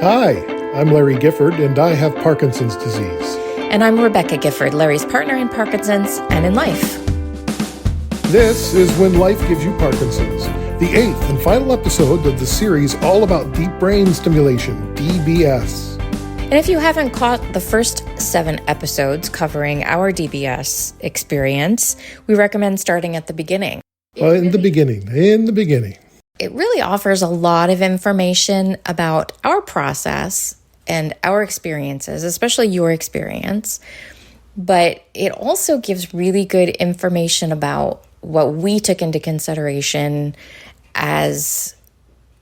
Hi, I'm Larry Gifford, and I have Parkinson's disease. And I'm Rebecca Gifford, Larry's partner in Parkinson's and in life. This is When Life Gives You Parkinson's, the 8th and final episode of the series all about deep brain stimulation, DBS. And if you haven't caught the first 7 episodes covering our DBS experience, we recommend starting at the beginning. In the beginning. It really offers a lot of information about our process and our experiences, especially your experience. But it also gives really good information about what we took into consideration as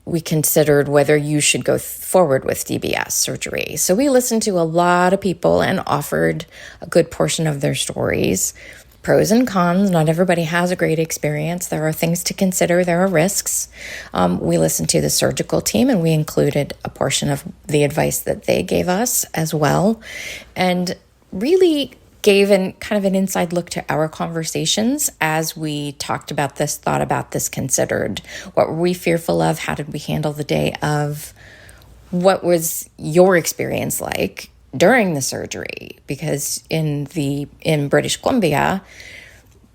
we considered whether you should go forward with DBS surgery. So we listened to a lot of people and offered a good portion of their stories. Pros and cons. Not everybody has a great experience. There are things to consider. There are risks. We listened to the surgical team and we included a portion of the advice that they gave us as well, and really gave kind of an inside look to our conversations as we talked about this, thought about this, considered what were we fearful of, how did we handle the day of, what was your experience like during the surgery, because in British Columbia,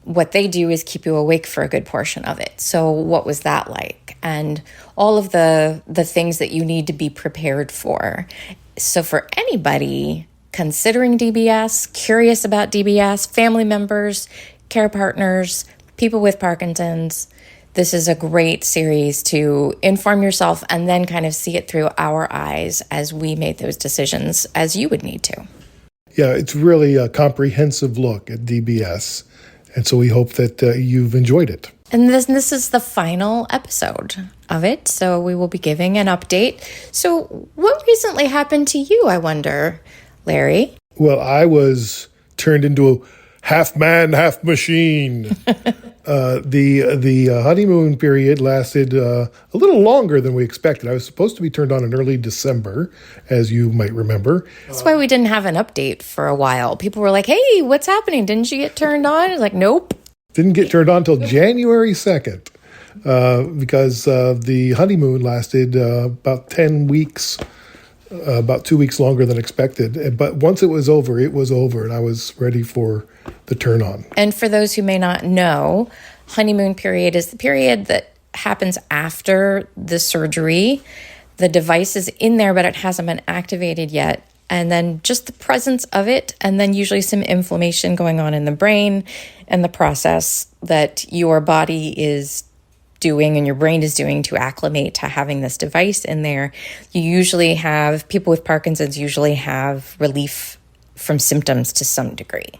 what they do is keep you awake for a good portion of it. So what was that like? And all of the things that you need to be prepared for. So for anybody considering DBS, curious about DBS, family members, care partners, people with Parkinson's, this is a great series to inform yourself and then kind of see it through our eyes as we made those decisions, as you would need to. Yeah, it's really a comprehensive look at DBS, and so we hope that you've enjoyed it. And this is the final episode of it, so we will be giving an update. So what recently happened to you, I wonder, Larry? Well, I was turned into a half man, half machine. The honeymoon period lasted a little longer than we expected. I was supposed to be turned on in early December, as you might remember. That's why we didn't have an update for a while. People were like, hey, what's happening? Didn't you get turned on? I was like, nope. Didn't get turned on until January 2nd because the honeymoon lasted about 10 weeks, about 2 weeks longer than expected. But once it was over, and I was ready for the turn on. And for those who may not know, honeymoon period is the period that happens after the surgery. The device is in there, but it hasn't been activated yet. And then just the presence of it, and then usually some inflammation going on in the brain, and the process that your body is doing and your brain is doing to acclimate to having this device in there. People with Parkinson's usually have relief from symptoms to some degree.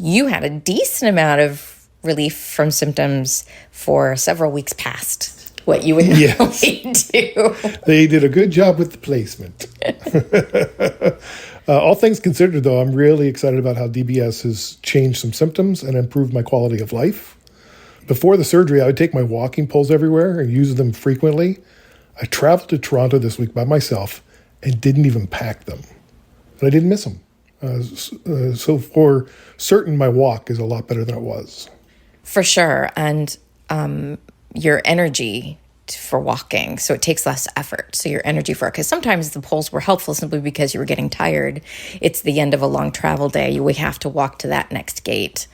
You had a decent amount of relief from symptoms for several weeks past what you would normally do. They did a good job with the placement. All things considered, though, I'm really excited about how DBS has changed some symptoms and improved my quality of life. Before the surgery, I would take my walking poles everywhere and use them frequently. I traveled to Toronto this week by myself and didn't even pack them. And I didn't miss them. So for certain, my walk is a lot better than it was. For sure. And your energy for walking, so it takes less effort. So your energy for it, because sometimes the poles were helpful simply because you were getting tired. It's the end of a long travel day. You would have to walk to that next gate.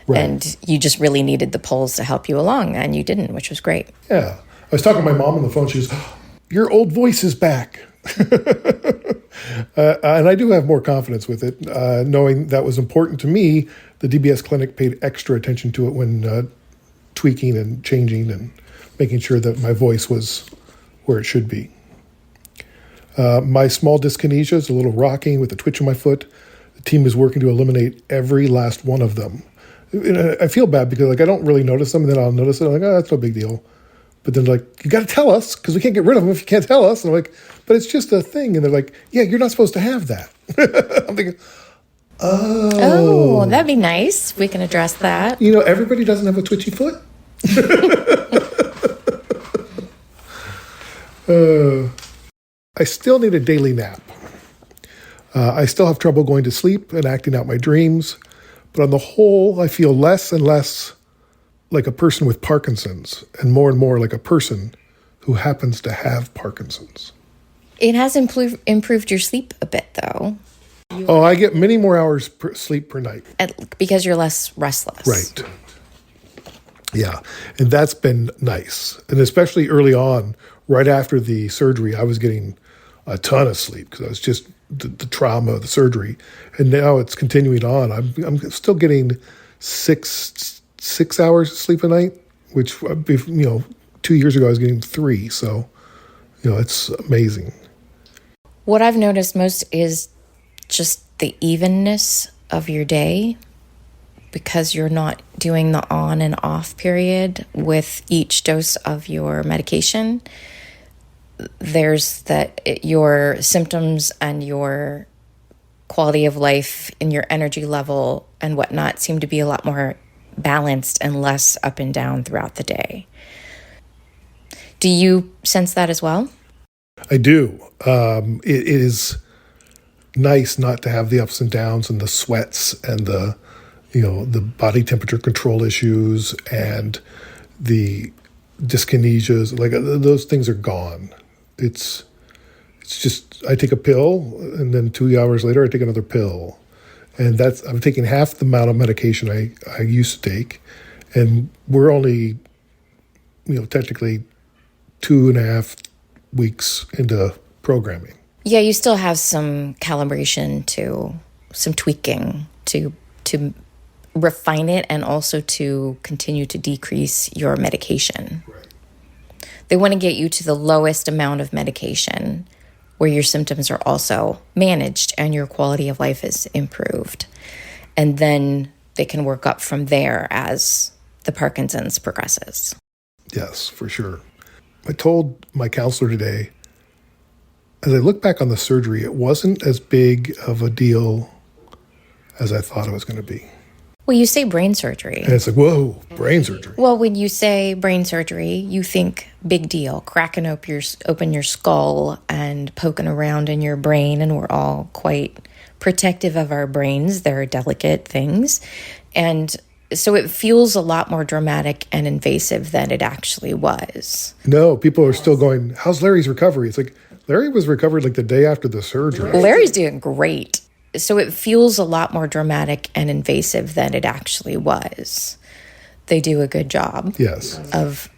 Right. And you just really needed the poles to help you along, and you didn't, which was great. Yeah. I was talking to my mom on the phone. She goes, your old voice is back. And I do have more confidence with it, knowing that was important to me. The DBS clinic paid extra attention to it when tweaking and changing and making sure that my voice was where it should be. My small dyskinesia is a little rocking with a twitch in my foot. The team is working to eliminate every last one of them. I feel bad because I don't really notice them, and then I'll notice it. I'm like, oh, that's no big deal. But then you got to tell us because we can't get rid of them if you can't tell us. And I'm like, but it's just a thing. And they're like, yeah, you're not supposed to have that. I'm thinking, oh, that'd be nice. We can address that. Everybody doesn't have a twitchy foot. I still need a daily nap. I still have trouble going to sleep and acting out my dreams. But on the whole, I feel less and less like a person with Parkinson's and more like a person who happens to have Parkinson's. It has improved your sleep a bit, though. Oh, I get many more hours sleep per night. Because you're less restless. Right. Yeah. And that's been nice. And especially early on, right after the surgery, I was getting a ton of sleep because I was just the trauma of the surgery. And now it's continuing on. I'm still getting six hours of sleep a night, which, 2 years ago I was getting 3. So, it's amazing. What I've noticed most is just the evenness of your day, because you're not doing the on and off period with each dose of your medication. There's that your symptoms and your quality of life and your energy level and whatnot seem to be a lot more balanced and less up and down throughout the day. Do you sense that as well? I do. It is nice not to have the ups and downs and the sweats and the body temperature control issues and the dyskinesias. Like those things are gone. It's just I take a pill and then 2 hours later I take another pill, and I'm taking half the amount of medication I used to take, and we're only technically 2.5 weeks into programming. Yeah, you still have some calibration some tweaking to refine it and also to continue to decrease your medication. Right. They want to get you to the lowest amount of medication where your symptoms are also managed and your quality of life is improved. And then they can work up from there as the Parkinson's progresses. Yes, for sure. I told my counselor today, as I look back on the surgery, it wasn't as big of a deal as I thought it was going to be. Well, you say brain surgery. And it's like, whoa, brain surgery. Well, when you say brain surgery, you think big deal, cracking open your skull and poking around in your brain, and we're all quite protective of our brains. They're delicate things. And so it feels a lot more dramatic and invasive than it actually was. No, people are still going, how's Larry's recovery? It's like, Larry was recovered like the day after the surgery. Larry's doing great. So it feels a lot more dramatic and invasive than it actually was. They do a good job. Yes. Of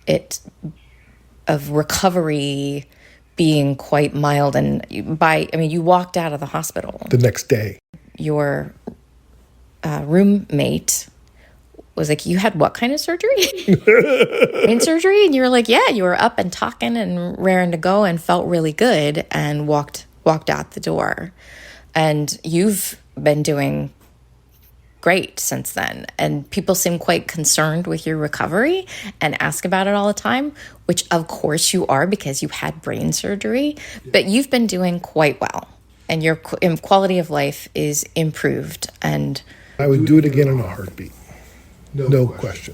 recovery being quite mild. And you walked out of the hospital the next day. Your roommate was like, you had what kind of surgery? Brain surgery? And you were like, yeah, you were up and talking and raring to go and felt really good and walked out the door. And you've been doing great since then. And people seem quite concerned with your recovery and ask about it all the time, which of course you are because you had brain surgery, but you've been doing quite well. And your quality of life is improved. And I would do it again in a heartbeat. No question.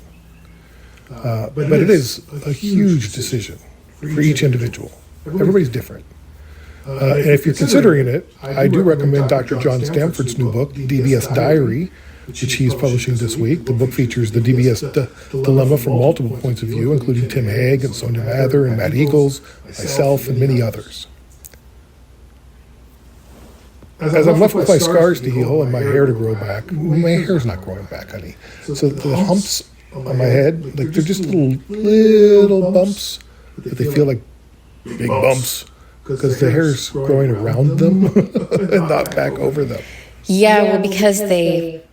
But it is a huge decision for each individual. Everybody's different. And if you're considering it, I do recommend Dr. John Stamford's new book, DBS Diary, which he's publishing this week. The book features the DBS dilemma from multiple points of view, including Tim Hague and Sonia Mather and Matt Eagles, myself, and many others. As I'm left with my scars to heal and my hair to grow back, my hair's not growing back, honey. So the humps on my head, like they're just little bumps, but they feel like big bumps because the hair's growing around them and not back over them. Yeah, well, because they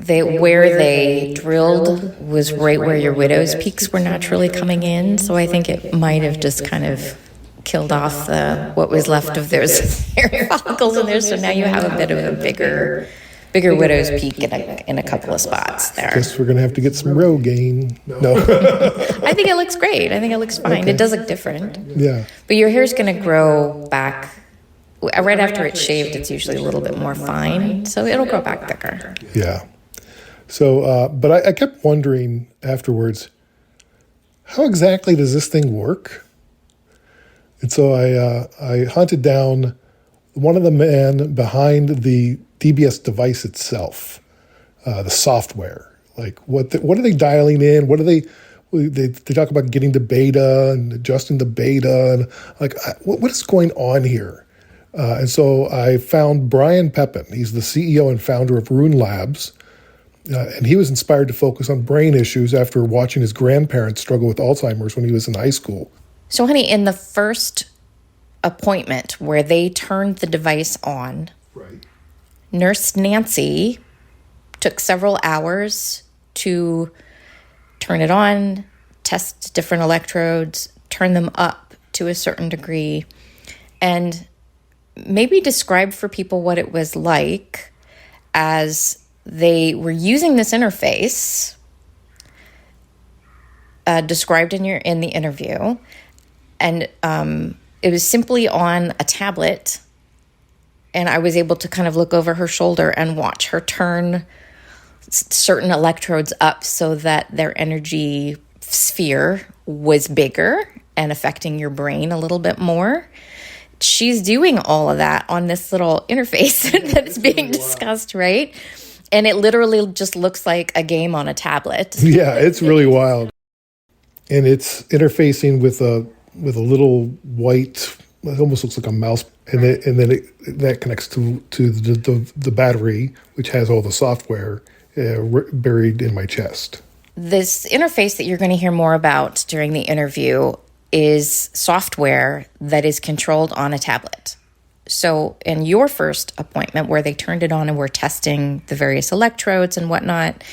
where they drilled was right where your widow's peaks were naturally coming in. So I think it might have just kind of killed off what was left of those hair follicles in there. So now you have a bit of a bigger widow's peak in a couple of spots there. Guess we're going to have to get some Rogaine. No. I think it looks great. I think it looks fine. Okay. It does look different. Yeah. But your hair's going to grow back. Right after it's shaved, it's usually a little bit more fine. So it'll grow back thicker. Yeah. So, but I kept wondering afterwards, how exactly does this thing work? And so I hunted down one of the men behind the DBS device itself, the software. Like what are they dialing in? What are they talk about getting the beta and adjusting the beta, and like, what is going on here? And so I found Brian Pepin. He's the CEO and founder of Rune Labs. And he was inspired to focus on brain issues after watching his grandparents struggle with Alzheimer's when he was in high school. So, honey, in the first appointment where they turned the device on, Right. Nurse Nancy took several hours to turn it on, test different electrodes, turn them up to a certain degree, and maybe describe for people what it was like as they were using this interface described in the interview, and it was simply on a tablet, and I was able to kind of look over her shoulder and watch her turn certain electrodes up so that their energy sphere was bigger and affecting your brain a little bit more. She's doing all of that on this little interface that's being discussed, right? And it literally just looks like a game on a tablet. Yeah, it's really wild. And it's interfacing with a little white, it almost looks like a mouse, and then that connects to the battery, which has all the software buried in my chest. This interface that you're going to hear more about during the interview is software that is controlled on a tablet. So in your first appointment where they turned it on and were testing the various electrodes and whatnot,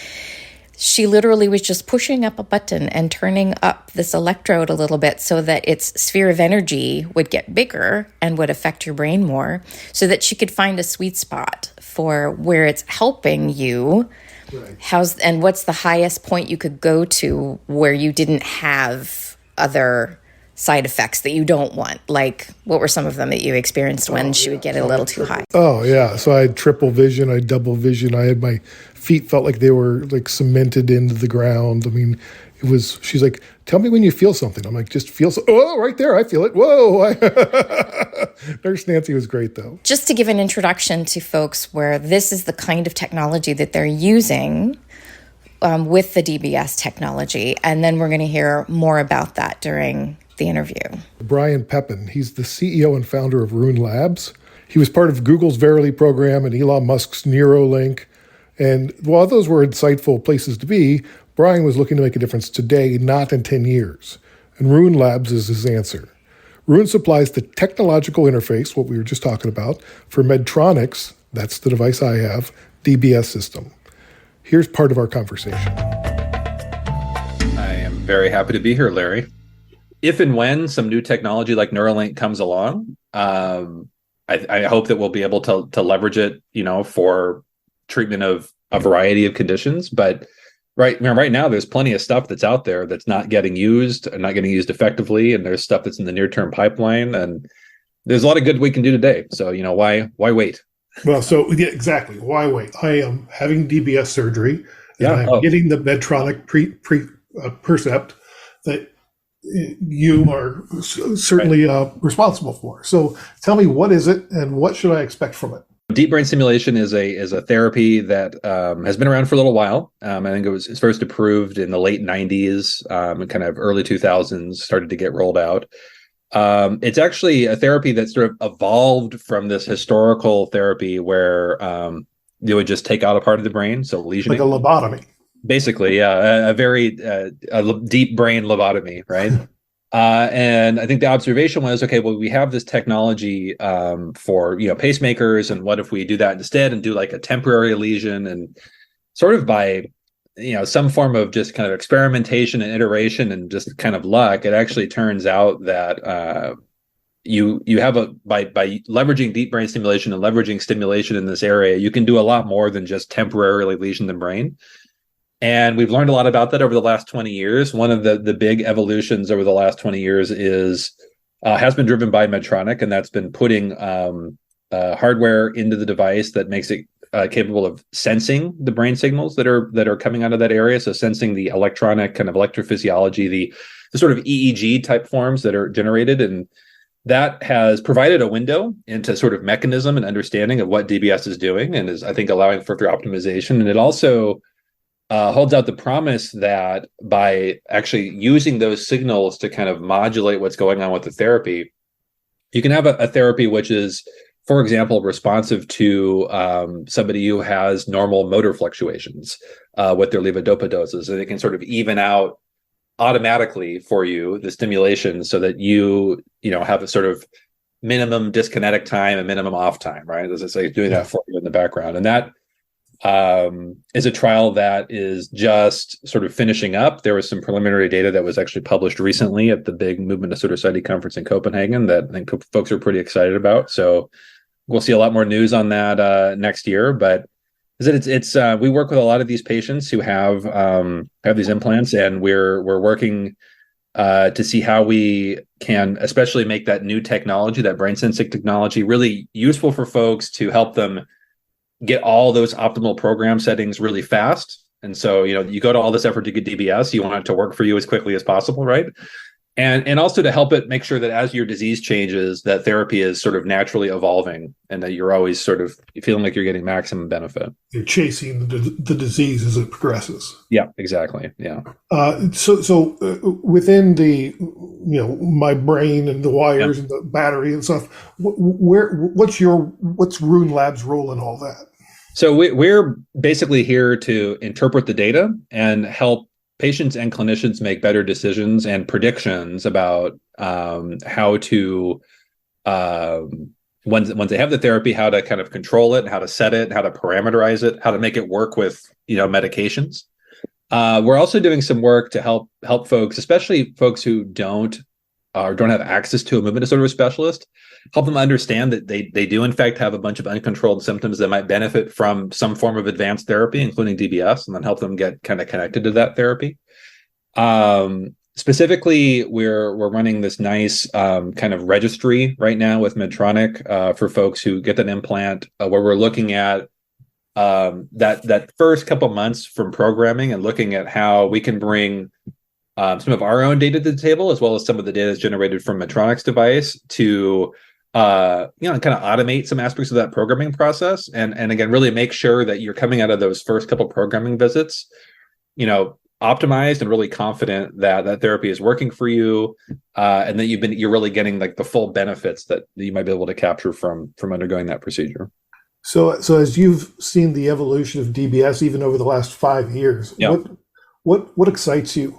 she literally was just pushing up a button and turning up this electrode a little bit so that its sphere of energy would get bigger and would affect your brain more, so that she could find a sweet spot for where it's helping you. Right. And what's the highest point you could go to where you didn't have other side effects that you don't want? Like, what were some of them that you experienced when she would get a little too high? Oh, yeah. So I had triple vision. I had double vision. I had my feet felt like they were like cemented into the ground. I mean, she's like, tell me when you feel something. I'm like, just feel oh, right there. I feel it. Whoa. Nurse Nancy was great, though. Just to give an introduction to folks where this is the kind of technology that they're using with the DBS technology. And then we're going to hear more about that during the interview. Brian Pepin, he's the CEO and founder of Rune Labs. He was part of Google's Verily program and Elon Musk's Neuralink. And while those were insightful places to be, Brian was looking to make a difference today, not in 10 years. And Rune Labs is his answer. Rune supplies the technological interface, what we were just talking about, for Medtronic's, that's the device I have, DBS system. Here's part of our conversation. I am very happy to be here, Larry. If and when some new technology like Neuralink comes along, I hope that we'll be able to leverage it, for treatment of a variety of conditions. But right now, there's plenty of stuff that's out there that's not getting used and not getting used effectively, and there's stuff that's in the near-term pipeline, and there's a lot of good we can do today. So, why wait? Well, so yeah, exactly. Why wait? I am having DBS surgery, and I'm getting the Medtronic Percept that you are certainly responsible for. So tell me, what is it and what should I expect from it? Deep brain stimulation is a therapy that has been around for a little while. I think it's first approved in the late 90s and kind of early 2000s, started to get rolled out. It's actually a therapy that sort of evolved from this historical therapy where you would just take out a part of the brain, so lesioning. Like a lobotomy. Basically, yeah, a very deep brain lobotomy, right? And I think the observation was, okay, well, we have this technology for pacemakers, and what if we do that instead and do like a temporary lesion, and sort of by some form of just kind of experimentation and iteration and just kind of luck, it actually turns out that you have by leveraging deep brain stimulation and leveraging stimulation in this area, you can do a lot more than just temporarily lesion the brain. And we've learned a lot about that over the last 20 years. One of the big evolutions over the last 20 years has been driven by Medtronic, and that's been putting hardware into the device that makes it capable of sensing the brain signals that are coming out of that area. So sensing the electronic kind of electrophysiology, the sort of EEG type forms that are generated. And that has provided a window into sort of mechanism and understanding of what DBS is doing, and is, I think, allowing further optimization. And it also holds out the promise that by actually using those signals to kind of modulate what's going on with the therapy, you can have a therapy which is, for example, responsive to somebody who has normal motor fluctuations with their levodopa doses, and it can sort of even out automatically for you the stimulation so that you have a sort of minimum dyskinetic time and minimum off time, right? As I say, doing that for you in the background. And that is a trial that is just sort of finishing up. There was some preliminary data that was actually published recently at the big Movement Disorder Society conference in Copenhagen that I think folks are pretty excited about. So we'll see a lot more news on that next year. But it's we work with a lot of these patients who have these implants, and we're working to see how we can especially make that new technology, that brain sensing technology, really useful for folks to help them get all those optimal program settings really fast. And so, you go to all this effort to get DBS, you want it to work for you as quickly as possible, right? And also to help it make sure that as your disease changes, that therapy is sort of naturally evolving and that you're always sort of feeling like you're getting maximum benefit. You're chasing the disease as it progresses. Yeah, exactly. Yeah. So within the, my brain and the wires and the battery and stuff, what's Rune Lab's role in all that? So we're basically here to interpret the data and help patients and clinicians make better decisions and predictions about how to, once they have the therapy, how to kind of control it, how to set it, how to parameterize it, how to make it work with medications. We're also doing some work to help folks, especially folks who don't have access to a movement disorder specialist, help them understand that they do in fact have a bunch of uncontrolled symptoms that might benefit from some form of advanced therapy, including DBS, and then help them get kind of connected to that therapy. Specifically, we're running this nice kind of registry right now with Medtronic for folks who get that implant, where we're looking at that first couple months from programming and looking at how we can bring some of our own data to the table, as well as some of the data generated from Medtronic's device to kind of automate some aspects of that programming process, and again really make sure that you're coming out of those first couple programming visits optimized and really confident that that therapy is working for you, and that you're really getting like the full benefits that you might be able to capture from undergoing that procedure. So as you've seen the evolution of DBS even over the last 5 years, what excites you?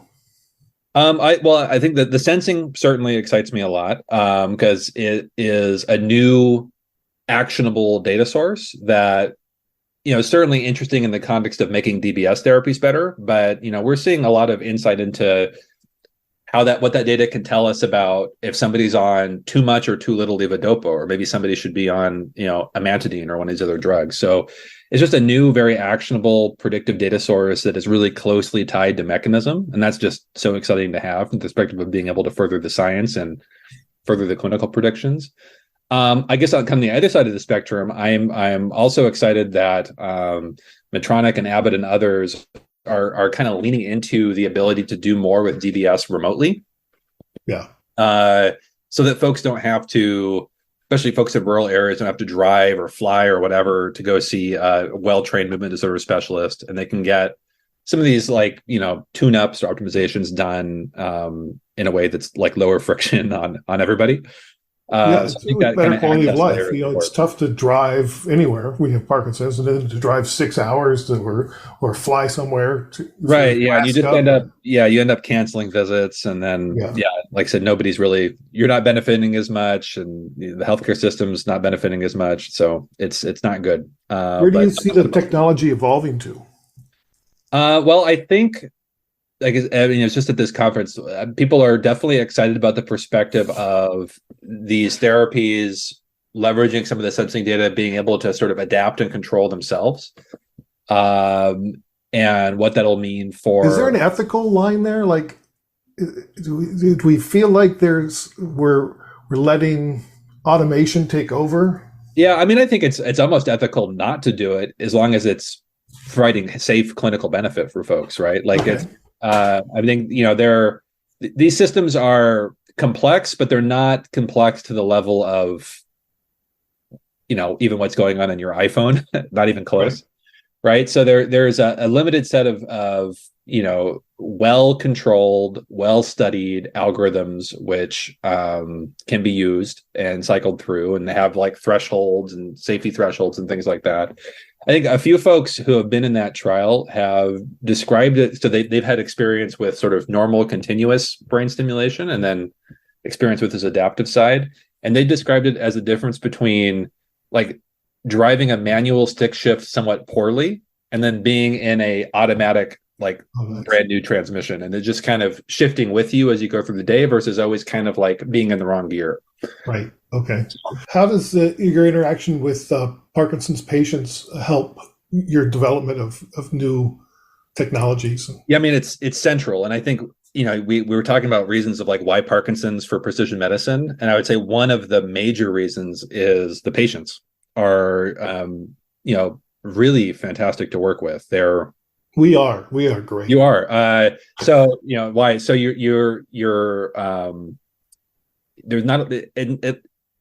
I think that the sensing certainly excites me a lot, because it is a new actionable data source that is certainly interesting in the context of making DBS therapies better. But we're seeing a lot of insight into what that data can tell us about if somebody's on too much or too little levodopa, or maybe somebody should be on amantadine or one of these other drugs. So it's just a new, very actionable, predictive data source that is really closely tied to mechanism. And that's just so exciting to have from the perspective of being able to further the science and further the clinical predictions. I guess on kind of the other side of the spectrum, I'm also excited that Medtronic and Abbott and others are kind of leaning into the ability to do more with DBS remotely. Yeah. So that folks don't have to, especially folks in rural areas, don't have to drive or fly or whatever to go see a well-trained movement disorder specialist, and they can get some of these tune-ups or optimizations done in a way that's like lower friction on everybody. So I think that better quality of life. It's tough to drive anywhere when you have Parkinson's, and then to drive 6 hours or fly somewhere. Right. Yeah. You just end up canceling visits, and then like I said, you're not benefiting as much, and the healthcare system's not benefiting as much. So it's not good. Where do you see the technology evolving to? Well, I think, it's just at this conference, people are definitely excited about the perspective of these therapies leveraging some of the sensing data, being able to sort of adapt and control themselves, and what that'll mean for. Is there an ethical line there? Like, do we feel like we're letting automation take over? Yeah, I think it's almost ethical not to do it, as long as it's providing safe clinical benefit for folks, right? Like it's. I think these systems are complex, but they're not complex to the level of even what's going on in your iPhone. Not even close. right? So there's a limited set of well controlled, well studied algorithms which can be used and cycled through, and they have like thresholds and safety thresholds and things like that. I think a few folks who have been in that trial have described it. So they've had experience with sort of normal continuous brain stimulation and then experience with this adaptive side. And they described it as a difference between like driving a manual stick shift somewhat poorly and then being in a automatic like brand new transmission, and it's just kind of shifting with you as you go through the day versus always kind of like being in the wrong gear. Right. Okay. How does your interaction with Parkinson's patients help your development of new technologies? Yeah, I mean, it's central. And I think, we were talking about reasons of like why Parkinson's for precision medicine. And I would say one of the major reasons is the patients are, really fantastic to work with. We are great. You are. So, why? So you're there's not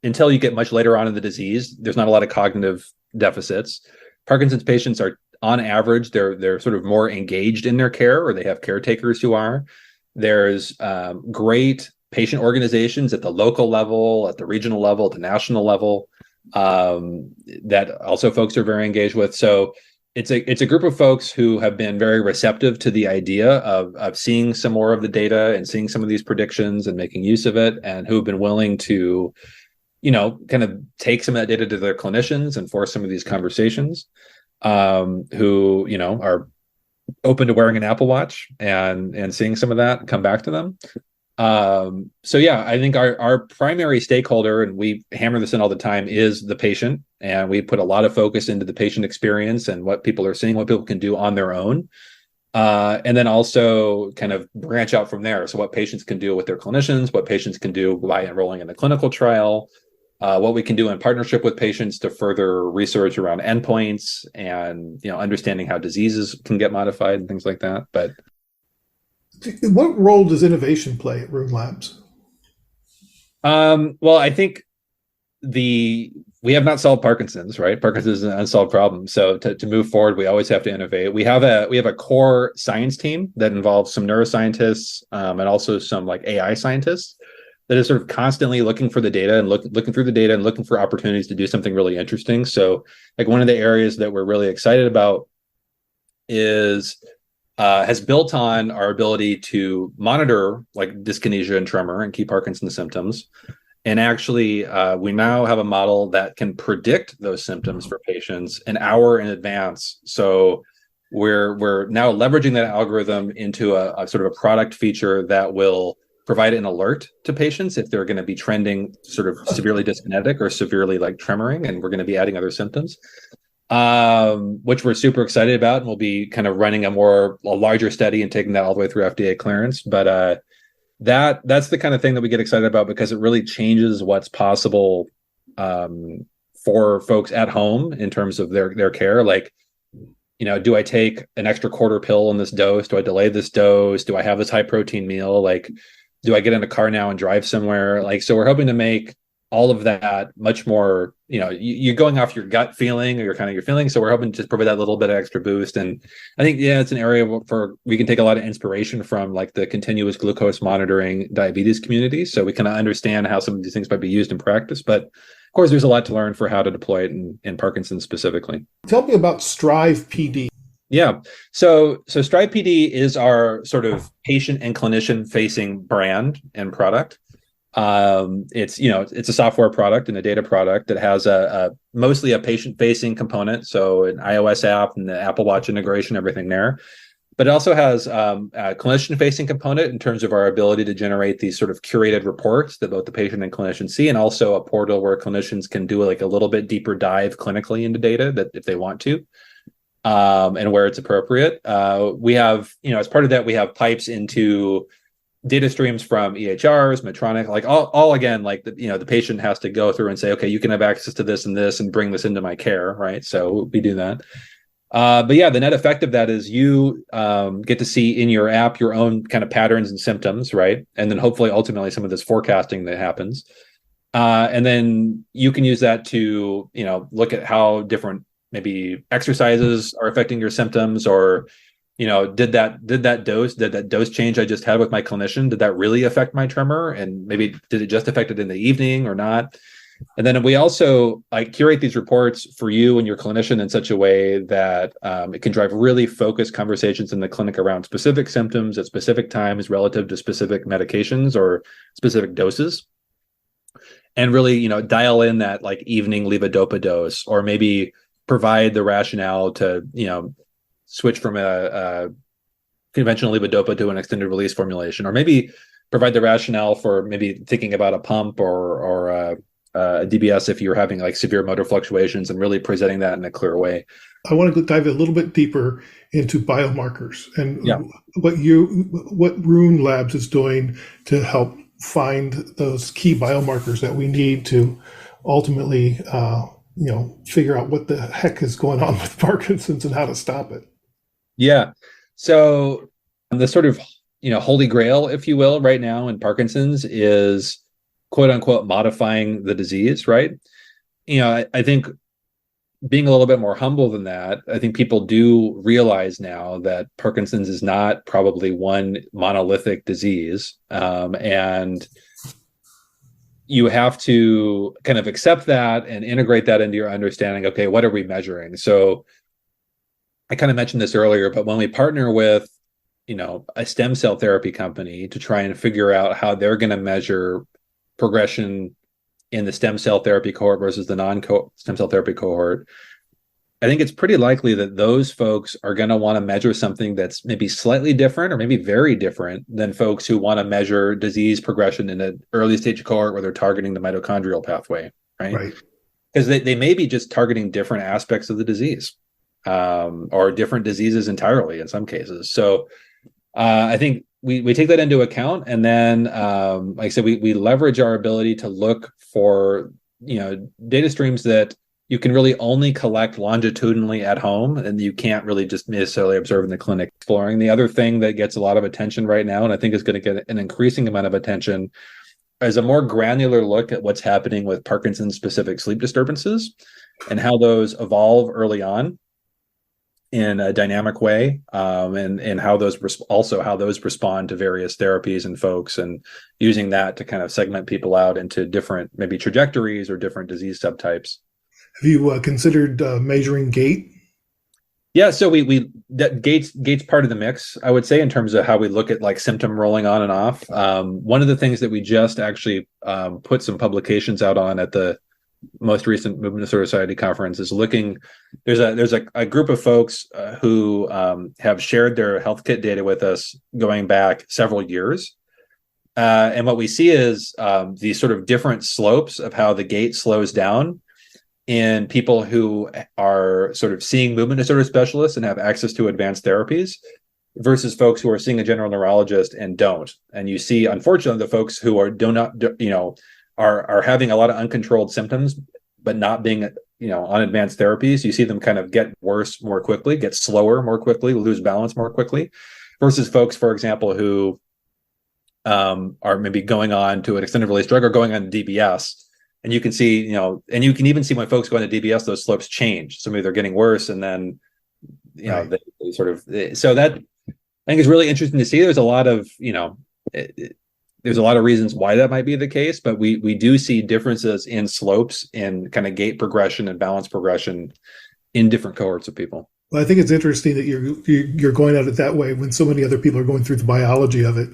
until you get much later on in the disease, there's not a lot of cognitive deficits. Parkinson's patients are, on average, they're sort of more engaged in their care, or they have caretakers who are. There's great patient organizations at the local level, at the regional level, at the national level, that also folks are very engaged with. So it's a group of folks who have been very receptive to the idea of seeing some more of the data and seeing some of these predictions and making use of it, and who have been willing to, kind of take some of that data to their clinicians and force some of these conversations, who, are open to wearing an Apple Watch and seeing some of that come back to them. So yeah, I think our primary stakeholder, and we hammer this in all the time, is the patient. And we put a lot of focus into the patient experience and what people are seeing, what people can do on their own. And then also kind of branch out from there. So what patients can do with their clinicians, what patients can do by enrolling in a clinical trial, what we can do in partnership with patients to further research around endpoints and, understanding how diseases can get modified and things like that. But what role does innovation play at Rune Labs? Well, I think we have not solved Parkinson's, right? Parkinson's is an unsolved problem. So to move forward, we always have to innovate. We have a core science team that involves some neuroscientists, and also some like AI scientists that is sort of constantly looking for the data and looking through the data and looking for opportunities to do something really interesting. So like one of the areas that we're really excited about has built on our ability to monitor like dyskinesia and tremor and key Parkinson's symptoms. And actually, we now have a model that can predict those symptoms for patients an hour in advance. So we're now leveraging that algorithm into a sort of a product feature that will provide an alert to patients if they're going to be trending sort of severely dyskinetic or severely like tremoring, and we're going to be adding other symptoms, which we're super excited about. And we'll be kind of running a larger study and taking that all the way through FDA clearance. But that's the kind of thing that we get excited about, because it really changes what's possible for folks at home in terms of their care. Like, do I take an extra quarter pill in this dose? Do I delay this dose? Do I have this high protein meal? Like, do I get in a car now and drive somewhere? Like, so we're hoping to make all of that much more, you're going off your gut feeling or your feeling. So we're hoping to provide that little bit of extra boost. And I think, it's an area we can take a lot of inspiration from, like the continuous glucose monitoring diabetes community. So we kind of understand how some of these things might be used in practice. But of course, there's a lot to learn for how to deploy it in Parkinson's specifically. Tell me about Strive PD. Yeah. So Strive PD is our sort of patient and clinician facing brand and product. It's a software product and a data product that has mostly a patient facing component. So an iOS app and the Apple Watch integration, everything there. But it also has a clinician facing component in terms of our ability to generate these sort of curated reports that both the patient and clinician see, and also a portal where clinicians can do like a little bit deeper dive clinically into data that if they want to. And where it's appropriate. We have, as part of that, we have pipes into data streams from EHRs, Medtronic, like all again, like the patient has to go through and say, okay, you can have access to this and this and bring this into my care, right? So we do that. But yeah, the net effect of that is you get to see in your app your own kind of patterns and symptoms, right? And then hopefully ultimately some of this forecasting that happens. And then you can use that to, look at how different maybe exercises are affecting your symptoms, or did that dose change I just had with my clinician, did that really affect my tremor, and maybe did it just affect it in the evening or not? And then we also curate these reports for you and your clinician in such a way that it can drive really focused conversations in the clinic around specific symptoms at specific times relative to specific medications or specific doses, and really dial in that evening levodopa dose, or maybe provide the rationale to switch from a conventional levodopa to an extended release formulation, or maybe provide the rationale for maybe thinking about a pump or a DBS if you're having severe motor fluctuations, and really presenting that in a clear way. I want to dive a little bit deeper into biomarkers and Yeah. what Rune Labs is doing to help find those key biomarkers that we need to ultimately, figure out what the heck is going on with Parkinson's and how to stop it. Yeah. So the sort of, holy grail, if you will, right now in Parkinson's is quote unquote modifying the disease, right? I think being a little bit more humble than that, I think people do realize now that Parkinson's is not probably one monolithic disease. And you have to kind of accept that and integrate that into your understanding. Okay, what are we measuring? So I kind of mentioned this earlier, but when we partner with, a stem cell therapy company to try and figure out how they're going to measure progression in the stem cell therapy cohort versus the non-stem cell therapy cohort, I think it's pretty likely that those folks are going to want to measure something that's maybe slightly different or maybe very different than folks who want to measure disease progression in an early stage cohort where they're targeting the mitochondrial pathway, right? Right. Because they may be just targeting different aspects of the disease, or different diseases entirely in some cases. So I think we take that into account, and then like I said, we leverage our ability to look for data streams that you can really only collect longitudinally at home, and you can't really just necessarily observe in the clinic. Exploring the other thing that gets a lot of attention right now, and I think is going to get an increasing amount of attention, is a more granular look at what's happening with Parkinson's specific sleep disturbances and how those evolve early on in a dynamic way, and how those how those respond to various therapies and folks, and using that to kind of segment people out into different maybe trajectories or different disease subtypes. Have you considered measuring gait? Yeah, so gait's part of the mix, I would say, in terms of how we look at symptom rolling on and off. One of the things that we just actually put some publications out on at the most recent Movement Disorder Society conference is looking. There's a group of folks who have shared their health kit data with us going back several years, and what we see is these sort of different slopes of how the gait slows down in people who are sort of seeing movement disorder specialists and have access to advanced therapies versus folks who are seeing a general neurologist and don't. And you see, unfortunately, the folks who are are having a lot of uncontrolled symptoms, but not being on advanced therapies. You see them kind of get worse more quickly, get slower more quickly, lose balance more quickly, versus folks, for example, who are maybe going on to an extended release drug or going on DBS. And you can see, and you can even see when folks go into DBS, those slopes change. So maybe they're getting worse, and then, Right. they sort of. So that I think is really interesting to see. There's a lot of, there's a lot of reasons why that might be the case, but we do see differences in slopes in kind of gait progression and balance progression in different cohorts of people. Well, I think it's interesting that you're going at it that way when so many other people are going through the biology of it.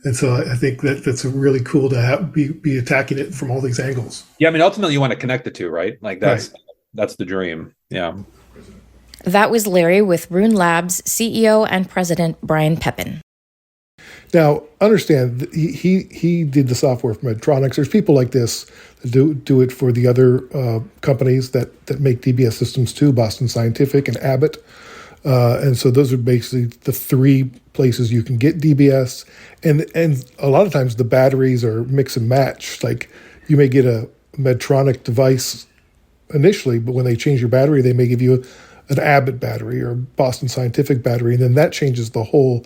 And so I think that's really cool to be attacking it from all these angles. Yeah, I mean, ultimately, you want to connect the two, right? That's the dream. Yeah. That was Larry with Rune Labs CEO and President Brian Pepin. Now, understand that he did the software for Medtronics. There's people like this that do it for the other companies that make DBS systems too, Boston Scientific and Abbott. And so those are basically the three places you can get DBS. And a lot of times the batteries are mix and match. Like you may get a Medtronic device initially, but when they change your battery, they may give you an Abbott battery or Boston Scientific battery. And then that changes the whole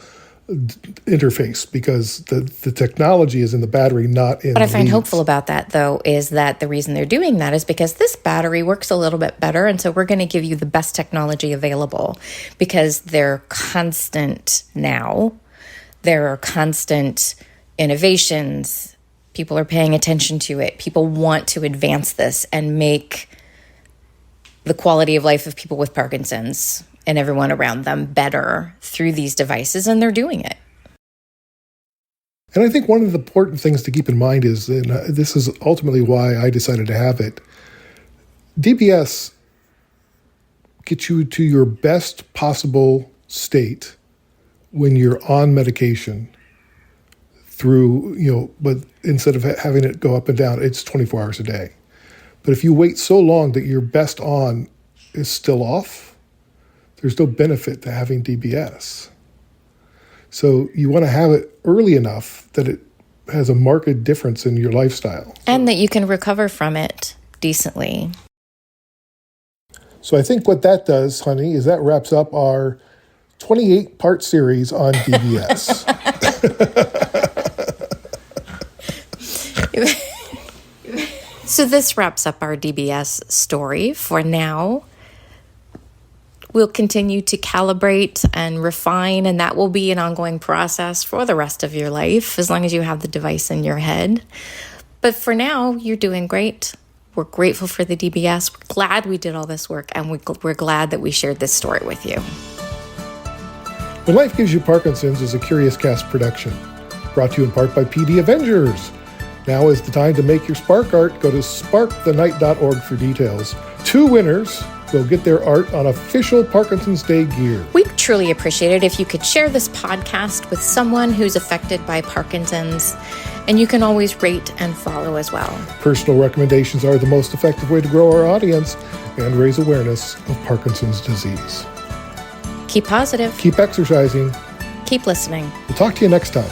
interface because the technology is in the battery, not in What I find leads. hopeful about that, though, is that the reason they're doing that is because this battery works a little bit better. And so we're going to give you the best technology available because they're constant now. There are constant innovations. People are paying attention to it. People want to advance this and make the quality of life of people with Parkinson's and everyone around them better through these devices, and they're doing it. And I think one of the important things to keep in mind is, and this is ultimately why I decided to have it, DBS gets you to your best possible state when you're on medication through, but instead of having it go up and down, it's 24 hours a day. But if you wait so long that your best on is still off, there's no benefit to having DBS. So you want to have it early enough that it has a marked difference in your lifestyle. And that you can recover from it decently. So I think what that does, honey, is that wraps up our 28-part series on DBS. So this wraps up our DBS story for now. We'll continue to calibrate and refine, and that will be an ongoing process for the rest of your life, as long as you have the device in your head. But for now, you're doing great. We're grateful for the DBS. We're glad we did all this work, and we're glad that we shared this story with you. When Life Gives You Parkinson's is a Curious Cast production, brought to you in part by PD Avengers. Now is the time to make your spark art. Go to sparkthenight.org for details. 2 winners will get their art on official Parkinson's Day gear. We'd truly appreciate it if you could share this podcast with someone who's affected by Parkinson's, and you can always rate and follow as well. Personal recommendations are the most effective way to grow our audience and raise awareness of Parkinson's disease. Keep positive. Keep exercising. Keep listening. We'll talk to you next time.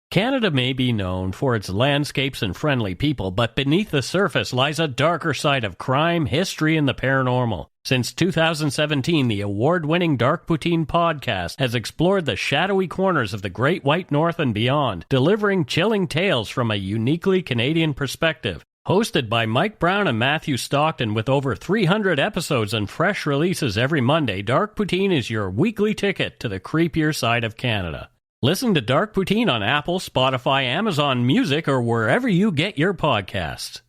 Canada may be known for its landscapes and friendly people, but beneath the surface lies a darker side of crime, history, and the paranormal. Since 2017, the award-winning Dark Poutine podcast has explored the shadowy corners of the Great White North and beyond, delivering chilling tales from a uniquely Canadian perspective. Hosted by Mike Brown and Matthew Stockton with over 300 episodes and fresh releases every Monday, Dark Poutine is your weekly ticket to the creepier side of Canada. Listen to Dark Poutine on Apple, Spotify, Amazon Music, or wherever you get your podcasts.